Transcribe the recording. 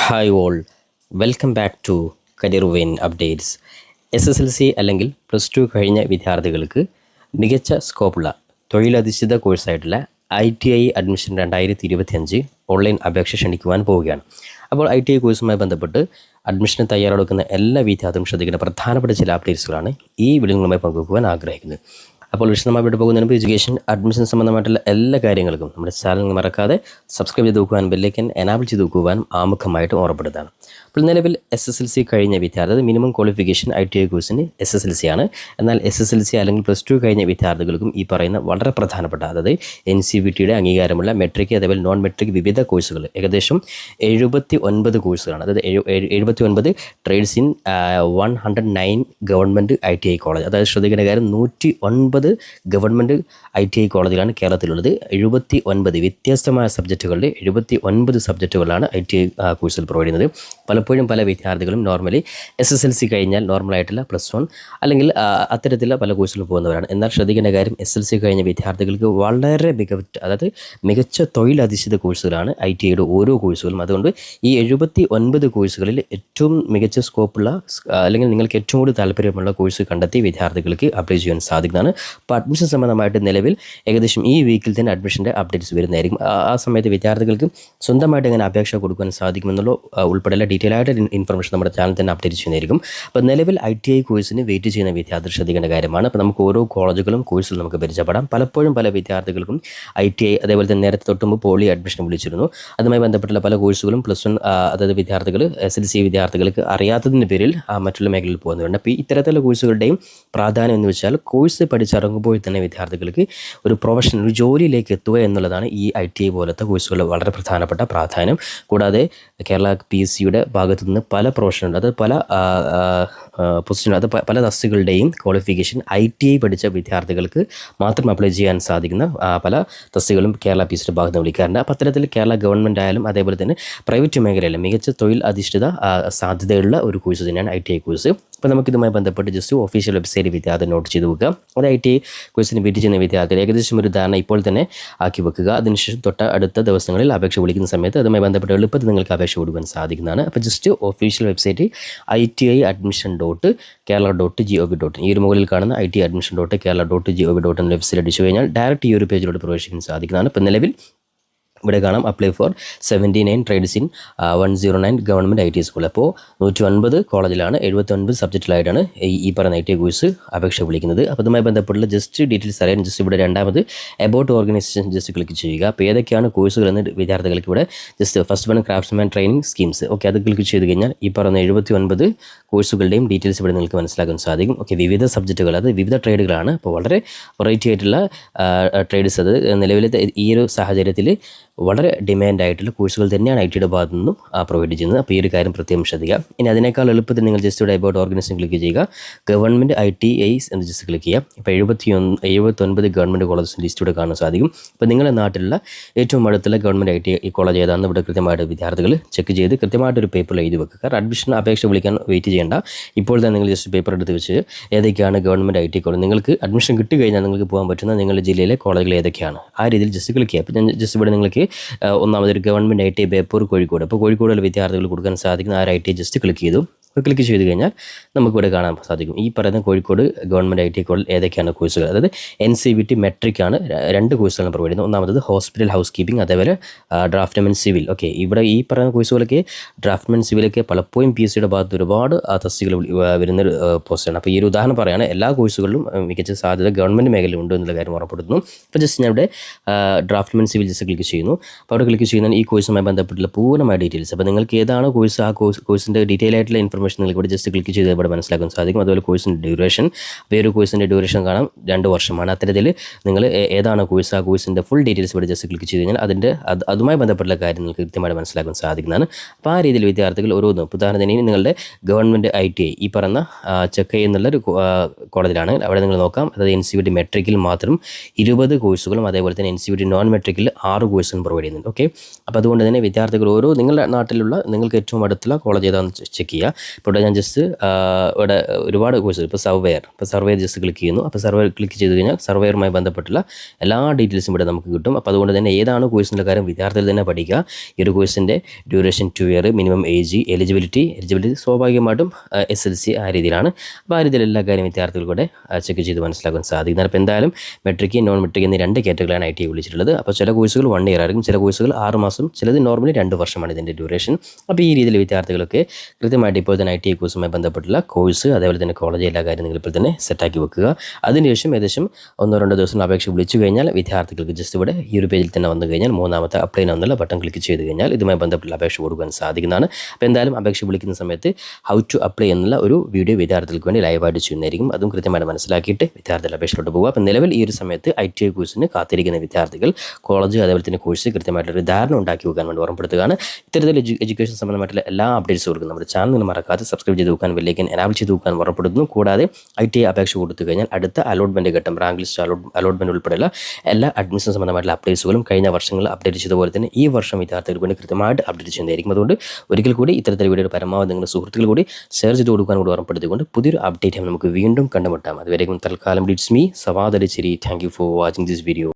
Hi all, welcome back to career vein updates. SSLC അല്ലെങ്കിൽ +2 കഴിഞ്ഞ വിദ്യാർത്ഥികൾക്ക് മികച്ച സ്കോപ്പുള്ള തൊഴിലധിഷ്ഠിത കോഴ്സായിട്ടുള്ള ITI അഡ്മിഷൻ 2025 ഓൺലൈൻ അപേക്ഷ ക്ഷണിക്കുവാൻ പോവുകയാണ്. അപ്പോൾ ITI കോഴ്സുമായി ബന്ധപ്പെട്ട് അഡ്മിഷന് തയ്യാറെടുക്കുന്ന എല്ലാ വിദ്യാർത്ഥികളും ശ്രദ്ധിക്കേണ്ട പ്രധാനപ്പെട്ട ചില അപ്ഡേറ്റ്സുകളാണ് ഈ വീഡിയോകളുമായി പങ്കുവെക്കുവാൻ ആഗ്രഹിക്കുന്നത്. അപ്പോൾ വിശദമായിട്ട് പോകുന്നതിന് മുമ്പ് എഡ്യൂക്കേഷൻ അഡ്മിഷൻ സംബന്ധമായിട്ടുള്ള എല്ലാ കാര്യങ്ങൾക്കും നമ്മുടെ ചാനൽ മറക്കാതെ സബ്സ്ക്രൈബ് ചെയ്ത് നോക്കുവാൻ, ബെല്ലൈക്കൻ എനാബിൾ ചെയ്ത് നോക്കുവാൻ ആമുഖമായിട്ട് ഓർമ്മപ്പെടുത്താണ്. അപ്പോൾ നിലവിൽ SSLC കഴിഞ്ഞ വിദ്യാർത്ഥി, അത് മിനിമം ക്വാളിഫിക്കേഷൻ ITI കോഴ്സിന് SSLC ആണ്. എന്നാൽ SSLC അല്ലെങ്കിൽ +2 കഴിഞ്ഞ വിദ്യാർത്ഥികൾക്കും ഈ പറയുന്ന വളരെ പ്രധാനപ്പെട്ട, അതായത് NCVTയുടെ അംഗീകാരമുള്ള മെട്രിക് അതേപോലെ നോൺ മെട്രിക് വിവിധ കോഴ്സുകൾ ഏകദേശം 79 കോഴ്സുകളാണ്. അതായത് 79 trades in 109 government ITI college. അതായത് ശ്രദ്ധിക്കേണ്ട കാര്യം, 109 ഗവൺമെൻറ് ITI കോളേജിലാണ് കേരളത്തിലുള്ളത്. 79 വ്യത്യസ്തമായ സബ്ജക്റ്റുകളുടെ 79 സബ്ജക്റ്റുകളാണ് ITI കോഴ്സിൽ പ്രൊവൈഡ് ചെയ്യുന്നത്. പലപ്പോഴും പല വിദ്യാർത്ഥികളും നോർമലി SSLC കഴിഞ്ഞാൽ നോർമലായിട്ടുള്ള +1 അല്ലെങ്കിൽ അത്തരത്തിലുള്ള പല കോഴ്സുകൾ പോകുന്നവരാണ്. എന്നാൽ ശ്രദ്ധിക്കേണ്ട കാര്യം, SSLC കഴിഞ്ഞ വിദ്യാർത്ഥികൾക്ക് വളരെ മികച്ച തൊഴിലധിഷ്ഠിത കോഴ്സുകളാണ് ITIയുടെ ഓരോ കോഴ്സുകളും. അതുകൊണ്ട് ഈ 79 കോഴ്സുകളിൽ ഏറ്റവും മികച്ച സ്കോപ്പുള്ള അല്ലെങ്കിൽ നിങ്ങൾക്ക് ഏറ്റവും കൂടുതൽ താല്പര്യമുള്ള കോഴ്സ് കണ്ടെത്തി വിദ്യാർത്ഥികൾക്ക് അപ്ലൈ ചെയ്യാൻ സാധിക്കുന്നതാണ്. അപ്പോൾ അഡ്മിഷൻ സംബന്ധമായിട്ട് നിലവിൽ ഏകദേശം ഈ വീക്കിൽ തന്നെ അഡ്മിഷൻ്റെ അപ്ഡേറ്റ്സ് വരുന്നതായിരിക്കും. ആ സമയത്ത് വിദ്യാർത്ഥികൾക്ക് സ്വന്തമായിട്ട് എങ്ങനെ അപേക്ഷ കൊടുക്കാൻ സാധിക്കുമെന്നുള്ള ഉൾപ്പെടെയുള്ള ഡീറ്റെയിൽ ആയിട്ട് ഇൻഫർമേഷൻ നമ്മുടെ ചാനൽ തന്നെ അപ്ഡേറ്റ് ചെയ്യുന്നതായിരിക്കും. അപ്പോൾ നിലവിൽ ITI കോഴ്സിന് വെയിറ്റ് ചെയ്യുന്ന വിദ്യാർത്ഥികൾ ശ്രദ്ധിക്കേണ്ട കാര്യമാണ്. അപ്പോൾ നമുക്ക് ഓരോ കോളേജുകളും കോഴ്സുകളും നമുക്ക് പരിചയപ്പെടാം. പലപ്പോഴും പല വിദ്യാർത്ഥികൾക്കും ITI അതേപോലെ തന്നെ നേരത്തെ തൊട്ടുമ്പോൾ പോളി അഡ്മിഷൻ വിളിച്ചിരുന്നു. അതുമായി ബന്ധപ്പെട്ടുള്ള പല കോഴ്സുകളും +1 അതായത് വിദ്യാർത്ഥികൾ SSLC വിദ്യാർത്ഥികൾക്ക് അറിയാത്തതിൻ്റെ പേരിൽ മറ്റുള്ള മേഖലയിൽ പോകുന്നവരുണ്ട്. അപ്പോൾ ഇത്തരത്തിലുള്ള കോഴ്സുകളുടെയും പ്രാധാന്യം എന്ന് വെച്ചാൽ, കോഴ്സ് പഠിച്ചിറങ്ങുമ്പോൾ തന്നെ വിദ്യാർത്ഥികൾക്ക് ഒരു പ്രൊഫഷണൽ, ഒരു ജോലിയിലേക്ക് എത്തുക എന്നുള്ളതാണ് ഈ ITI പോലത്തെ കോഴ്സുകളുടെ വളരെ പ്രധാനപ്പെട്ട പ്രാധാന്യം. കൂടാതെ കേരള PSCയുടെ ഭാഗത്തു നിന്ന് പല പ്രൊഫഷണൽ, അത് പല പൊസിഷൻ, അത് പല തസ്തികളുടെയും ക്വാളിഫിക്കേഷൻ ITI പഠിച്ച വിദ്യാർത്ഥികൾക്ക് മാത്രം അപ്ലൈ ചെയ്യാൻ സാധിക്കുന്ന പല തസ്തികളും കേരള PSCയുടെ ഭാഗത്ത് നിന്ന് വിളിക്കാറുണ്ട്. അപ്പോൾ അത്തരത്തിൽ കേരള ഗവൺമെൻറ് ആയാലും അതേപോലെ തന്നെ പ്രൈവറ്റ് മേഖലയിലും മികച്ച തൊഴിൽ അധിഷ്ഠിത സാധ്യതയുള്ള ഒരു കോഴ്സ് തന്നെയാണ് ITI കോഴ്സ്. അപ്പോൾ നമുക്കിതുമായി ബന്ധപ്പെട്ട് ജസ്റ്റ് ഒഫീഷ്യൽ വെബ്സൈറ്റ് വിദ്യാർത്ഥി നോട്ട് ചെയ്ത് വെക്കുക. അത് ITI കോഴ്സിന് വെയിറ്റ് ചെയ്യുന്ന വിദ്യാർത്ഥികൾ ഏകദേശം ഒരു ധാരണ ഇപ്പോൾ തന്നെ ആക്കി വെക്കുക. അതിനുശേഷം തൊട്ട് അടുത്ത ദിവസങ്ങളിൽ അപേക്ഷ വിളിക്കുന്ന സമയത്ത് അതുമായി ബന്ധപ്പെട്ട് എളുപ്പത്തിൽ നിങ്ങൾക്ക് അപേക്ഷ കൊടുക്കാൻ സാധിക്കുന്നതാണ്. അപ്പോൾ ജസ്റ്റ് ഒഫീഷ്യൽ വെബ്സൈറ്റ് ITIadmission.kerala.gov.in, ഈ ഒരു മുകളിൽ കാണുന്ന ITIadmission.kerala.gov.in വെബ്സൈറ്റ് അടിച്ചു കഴിഞ്ഞാൽ ഡയറക്റ്റ് ഈ ഒരു പേജിലോട്ട് പ്രവേശിക്കാൻ സാധിക്കുന്നതാണ്. ഇപ്പോൾ നിലവിൽ ഇവിടെ കാണാം apply for 79 trades in 109 government ITI school. അപ്പോൾ 109 കോളേജിലാണ് 79 സബ്ജക്റ്റിലായിട്ടാണ് ഈ പറയുന്ന ITI കോഴ്സ് അപേക്ഷ വിളിക്കുന്നത്. അപ്പോൾ അതുമായി ബന്ധപ്പെട്ടുള്ള ജസ്റ്റ് ഡീറ്റെയിൽസ് അറിയാൻ ജസ്റ്റ് ഇവിടെ രണ്ടാമത് എബൌട്ട് ഓർഗനൈസേഷൻ ജസ്റ്റ് ക്ലിക്ക് ചെയ്യുക. അപ്പോൾ ഏതൊക്കെയാണ് കോഴ്സുകൾ എന്ന് വിദ്യാർത്ഥികൾക്ക് ഇവിടെ just first one craftsman training schemes. Okay, അത് ക്ലിക്ക് ചെയ്ത് കഴിഞ്ഞാൽ ഈ പറയുന്ന 79 കോഴ്സുകളുടെയും ഡീറ്റെയിൽസ് ഇവിടെ നിങ്ങൾക്ക് മനസ്സിലാക്കാൻ സാധിക്കും. ഓക്കെ, വിവിധ സബ്ജക്റ്റുകൾ, അത് വിവിധ ട്രേഡുകളാണ്. അപ്പോൾ വളരെ വെറൈറ്റി ആയിട്ടുള്ള ട്രേഡ്സ്, അത് നിലവിലത്തെ ഈ ഒരു സാഹചര്യത്തിൽ വളരെ ഡിമാൻഡ് ആയിട്ടുള്ള കോഴ്സുകൾ തന്നെയാണ് ITIയുടെ ഭാഗത്തു നിന്നും പ്രൊവൈഡ് ചെയ്യുന്നത്. അപ്പോൾ ഈ ഒരു കാര്യം പ്രത്യേകം ശ്രദ്ധിക്കുക. ഇനി അതിനേക്കാൾ എളുപ്പത്തിൽ നിങ്ങൾ ജസ്റ്റ് ഇവിടെ എബൌട്ട് ഓർഗനൈസേഷൻ ക്ലിക്ക് ചെയ്യുക, ഗവൺമെൻറ് ITIs എന്ന് ജസ്റ്റ് ക്ലിക്ക് ചെയ്യുക. ഇപ്പോൾ 79 ഗവൺമെൻറ് കോളേജസിൻ്റെ ലിസ്റ്റ് ഇവിടെ കാണാൻ സാധിക്കും. അപ്പോൾ നിങ്ങളുടെ നാട്ടിലുള്ള ഏറ്റവും അടുത്തുള്ള ഗവൺമെൻറ് ITI കോളേജ് ഏതാണെന്ന് ഇവിടെ കൃത്യമായിട്ട് വിദ്യാർത്ഥികൾ ചെക്ക് ചെയ്ത് കൃത്യമായിട്ടൊരു പേപ്പറിൽ എഴുതി വെക്കുക. കാരണം അഡ്മിഷൻ അപേക്ഷ വിളിക്കാൻ വെയിറ്റ് ചെയ്യേണ്ട, ഇപ്പോൾ തന്നെ നിങ്ങൾ ജസ്റ്റ് പേപ്പർ എടുത്ത് വെച്ച് ഏതൊക്കെയാണ് ഗവൺമെൻറ് ITI കോളേജ്, നിങ്ങൾക്ക് അഡ്മിഷൻ കിട്ടി കഴിഞ്ഞാൽ നിങ്ങൾക്ക് പോകാൻ പറ്റുന്ന നിങ്ങളുടെ ജില്ലയിലെ കോളേജുകൾ ഏതൊക്കെയാണ്, ആ രീതിയിൽ ജസ്റ്റ് ക്ലിക്ക് ചെയ്യുക. അപ്പോൾ ഞാൻ ജസ്റ്റ് ഇവിടെ നിങ്ങൾക്ക് ഒന്നാമതൊരു ഗവൺമെൻറ് ITI ബേപ്പൂർ കോഴിക്കോട്, അപ്പോൾ കോഴിക്കോടുള്ള വിദ്യാർത്ഥികൾ കൊടുക്കാൻ സാധിക്കുന്ന ആ ITI ജസ്റ്റ് ക്ലിക്ക് ചെയ്തു. ക്ലിക്ക് ചെയ്ത് കഴിഞ്ഞാൽ നമുക്കിവിടെ കാണാൻ സാധിക്കും ഈ പറയുന്ന കോഴിക്കോട് ഗവൺമെൻറ് ITI കോളേജിൽ ഏതൊക്കെയാണ് കോഴ്സുകൾ. അതായത് NCVT മെട്രിക് ആണ് 2 കോഴ്സുകൾ പ്രൊവൈഡ് ചെയ്യുന്നത്. ഒന്നാമത് ഹോസ്പിറ്റൽ ഹൗസ് കീപ്പിംഗ്, അതേപോലെ ഡ്രാഫ്റ്റ്മെൻ സിവിൽ. ഓക്കെ, ഇവിടെ ഈ പറയുന്ന കോഴ്സുകളൊക്കെ ഡ്രാഫ്റ്റ്മെൻ സിവിലൊക്കെ പലപ്പോഴും PSCയുടെ ഭാഗത്ത് ഒരുപാട് തസ്തികൾ വരുന്നൊരു പോസ്റ്റാണ്. അപ്പോൾ ഈ ഒരു ഉദാഹരണം പറയുകയാണ്, എല്ലാ കോഴ്സുകളിലും മികച്ച സാധ്യത ഗവൺമെൻറ് മേഖലയിൽ ഉണ്ട് എന്നുള്ള കാര്യം ഉറപ്പെടുത്തുന്നു. അപ്പോൾ ജസ്റ്റ് ഞാൻ ഇവിടെ ഡ്രാഫ്റ്റ്മെൻ സിവിൽ ജസ്റ്റ് ക്ലിക്ക് ചെയ്യുന്നു. അപ്പോൾ അവിടെ ക്ലിക്ക് ചെയ്യുന്ന ഈ കോഴ്സുമായി ബന്ധപ്പെട്ടുള്ള പൂർണ്ണമായ ഡീറ്റെയിൽസ്, അപ്പോൾ നിങ്ങൾക്ക് ഏതാണ് കോഴ്സ്, ആ കോഴ്സിൻ്റെ ഡീറ്റെയിൽ ആയിട്ടുള്ള ഇൻഫർമേഷൻ നിങ്ങൾക്ക് ഇവിടെ ജസ്റ്റ് ക്ലിക്ക് ചെയ്ത് ഇവിടെ മനസ്സിലാക്കാൻ സാധിക്കും. അതുപോലെ കോഴ്സിൻ്റെ ഡ്യൂറേഷൻ, വേറൊരു കോഴ്സിൻ്റെ ഡ്യൂറേഷൻ കാണാം 2 വർഷമാണ്. അത്തരത്തിൽ നിങ്ങൾ ഏതാണ് കോഴ്സ്, ആ കോഴ്സിൻ്റെ ഫുൾ ഡീറ്റെയിൽസ് ഇവിടെ ജസ്റ്റ് ക്ലിക്ക് ചെയ്ത് കഴിഞ്ഞാൽ അതുമായി ബന്ധപ്പെട്ടുള്ള കാര്യം നിങ്ങൾക്ക് കൃത്യമായിട്ട് മനസ്സിലാക്കാൻ സാധിക്കുന്നതാണ്. അപ്പോൾ ആ രീതിയിൽ വിദ്യാർത്ഥികൾ ഓരോന്നും, ഉദാഹരണത്തിന് നിങ്ങളുടെ ഗവൺമെൻറ് ITI ഈ പറയുന്ന ചെക്കൈ എന്നുള്ളൊരു കോളേജിലാണ്, അവിടെ നിങ്ങൾ നോക്കാം. അതായത് NCVT മെട്രിക്കിൽ മാത്രം 20 കോഴ്സുകളും അതേപോലെ തന്നെ NCVT നോൺ മെട്രിക്കിൽ 6 കോഴ്സുകളും പ്രൊവൈഡ് ചെയ്യുന്നുണ്ട്. ഓക്കെ, അപ്പോൾ അതുകൊണ്ട് തന്നെ വിദ്യാർത്ഥികൾ നിങ്ങളുടെ നാട്ടിലുള്ള നിങ്ങൾക്ക് ഏറ്റവും അടുത്തുള്ള കോളേജ് ഏതാണെന്ന് ചെക്ക് ചെയ്യുക. ഇപ്പോൾ ഇവിടെ ഞാൻ ജസ്റ്റ് ഇവിടെ ഒരുപാട് കോഴ്സുകൾ ഇപ്പോൾ സർവെയർ ജസ്റ്റ് ക്ലിക്ക് ചെയ്യുന്നു. അപ്പോൾ സർവെയർ ക്ലിക്ക് ചെയ്ത് കഴിഞ്ഞാൽ സർവെയറുമായി ബന്ധപ്പെട്ടുള്ള എല്ലാ ഡീറ്റെയിൽസും ഇവിടെ നമുക്ക് കിട്ടും. അപ്പോൾ അതുകൊണ്ട് തന്നെ ഏതാണ് കോഴ്സിൻ്റെ കാര്യം വിദ്യാർത്ഥികൾ തന്നെ പഠിക്കുക. ഈ ഒരു കോഴ്സിൻ്റെ duration 2 year, minimum age, eligibility സ്വാഭാവികമായിട്ടും SLC ആ രീതിയിലാണ്. അപ്പോൾ ആ രീതിയിൽ എല്ലാ കാര്യം വിദ്യാർത്ഥികൾക്കൂടെ ചെക്ക് ചെയ്ത് മനസ്സിലാക്കാൻ സാധിക്കുന്നതാണ്. അപ്പോൾ എന്തായാലും മെട്രിക്, നോൺ മെട്രിക് എന്നീ 2 കാറ്റഗറിയാണ് ITI വിളിച്ചിട്ടുള്ളത്. അപ്പോൾ ചില കോഴ്സുകൾ 1 ഇയർ ആയിരിക്കും, ചില കോഴ്സുകൾ 6 മാസം, ചിലത് നോർമലി 2 വർഷമാണ് ഇതിൻ്റെ ഡ്യൂറേഷൻ. അപ്പോൾ ഈ രീതിയിൽ വിദ്യാർത്ഥികളൊക്കെ കൃത്യമായിട്ട് ഇപ്പോൾ തന്നെ ITI കോഴ്സുമായി ബന്ധപ്പെട്ടുള്ള കോഴ്സ്, അതേപോലെ തന്നെ കോളേജ് എല്ലാ കാര്യം നിങ്ങൾ ഇപ്പോൾ തന്നെ സെറ്റാക്കി വെക്കുക. അതിനുശേഷം ഏകദേശം 1-2 ദിവസം അപേക്ഷ വിളിച്ചു കഴിഞ്ഞാൽ വിദ്യാർത്ഥികൾക്ക് ജസ്റ്റ് ഇവിടെ ഈ ഒരു പേജിൽ തന്നെ വന്നു കഴിഞ്ഞാൽ 3ാമത്തെ അപ്ലൈ എന്നുള്ള ബട്ടൺ ക്ലിക്ക് ചെയ്ത് കഴിഞ്ഞാൽ ഇതുമായി ബന്ധപ്പെട്ടുള്ള അപേക്ഷ കൊടുക്കാൻ സാധിക്കുന്നതാണ്. അപ്പോൾ എന്തായാലും അപേക്ഷ വിളിക്കുന്ന സമയത്ത് ഹൗ ടു അപ്ലൈ എന്നുള്ള ഒരു വീഡിയോ വിദ്യാർത്ഥികൾക്ക് വേണ്ടി ലൈവായിട്ട് ചെയ്യുന്നതായിരിക്കും. അതും കൃത്യമായിട്ട് മനസ്സിലാക്കിയിട്ട് വിദ്യാർത്ഥികളുടെ അപേക്ഷയിലോട്ട് പോകുക. അപ്പോൾ നിലവിൽ ഈ ഒരു സമയത്ത് ITI കോഴ്സിന് കാത്തിരിക്കുന്ന വിദ്യാർത്ഥികൾ കോളേജ് അതേപോലെ തന്നെ കോഴ്സ് കൃത്യമായിട്ടൊരു ധാരണ ഉണ്ടാക്കി വെക്കാൻ വേണ്ടി ഓർമ്മപ്പെടുത്തുകയാണ്. ഇത്തരത്തിൽ എഡ്യൂക്കേഷൻ സംബന്ധമായിട്ടുള്ള എല്ലാ അപ്ഡേറ്റ്സ് കൊടുക്കും നമ്മുടെ ചാനൽ മറക്കാതെ സബ്സ്ക്രൈബ് ചെയ്ത് വെക്കാൻ, ബെല്ലൈക്കൻ എനാബിൾ ചെയ്ത് വെക്കാൻ ഓർമ്മപ്പെടുത്തുന്നു. കൂടാതെ ITI അപേക്ഷ കൊടുത്തു കഴിഞ്ഞാൽ അടുത്ത അലോട്ട്മെൻറ്റ് ഘട്ടം, റാങ്ക് ലിസ്റ്റ് അലോട്ട്മെൻറ്റ് ഉൾപ്പെടെയുള്ള എല്ലാ അഡ്മിഷൻ സംബന്ധമായിട്ടുള്ള അപ്ഡേറ്റ്സുകളും കഴിഞ്ഞ വർഷങ്ങളിൽ അപ്ഡേറ്റ് ചെയ്തതുപോലെ തന്നെ ഈ വർഷം വിദ്യാർത്ഥികൾക്ക് വേണ്ടി കൃത്യമായിട്ട് അപ്ഡേറ്റ് ചെയ്യുന്നതായിരിക്കും. അതുകൊണ്ട് ഒരിക്കൽ കൂടി ഇത്തരത്തിൽ വീഡിയോ പരമാവധി നിങ്ങളുടെ സുഹൃത്തുക്കൾ കൂടി ഷെയർ ചെയ്ത് കൊടുക്കാൻ കൂടി ഓർമ്മപ്പെടുത്തിക്കൊണ്ട് പുതിയൊരു അപ്ഡേറ്റ് നമുക്ക് വീണ്ടും കണ്ടുമുട്ടാം. അതുവരെയും തൽക്കാലം it's me Sawad Alisseri. Thank you for watching this video.